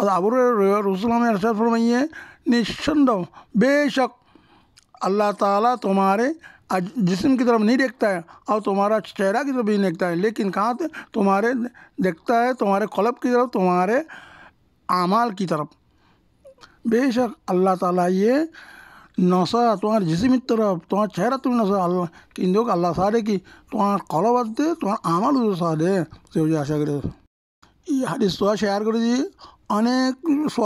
अबू रसूल ने इरशाद फरमाइए, निस्संदेह बेशक अल्लाह ताला तुम्हारे जिस्म की तरफ नहीं देखता है और तुम्हारा चेहरा की तरफ भी नहीं देखता है, लेकिन कहाँ से तुम्हारे देखता है, तुम्हारे क़ल्ब की तरफ, तुम्हारे आमाल की तरफ। बेशक अल्लाह ताला ये नसा तुम्हारे जिस्म की तरफ, तुम्हारा चेहरा तुम नसा अल्लाह কিন্তু আল্লাহ সাদে কি তোমার কলব আছে, তোমার আমাল সাদে। সে আশা করি এই হাদিস তো শেয়ার করে দিয়ে অনেক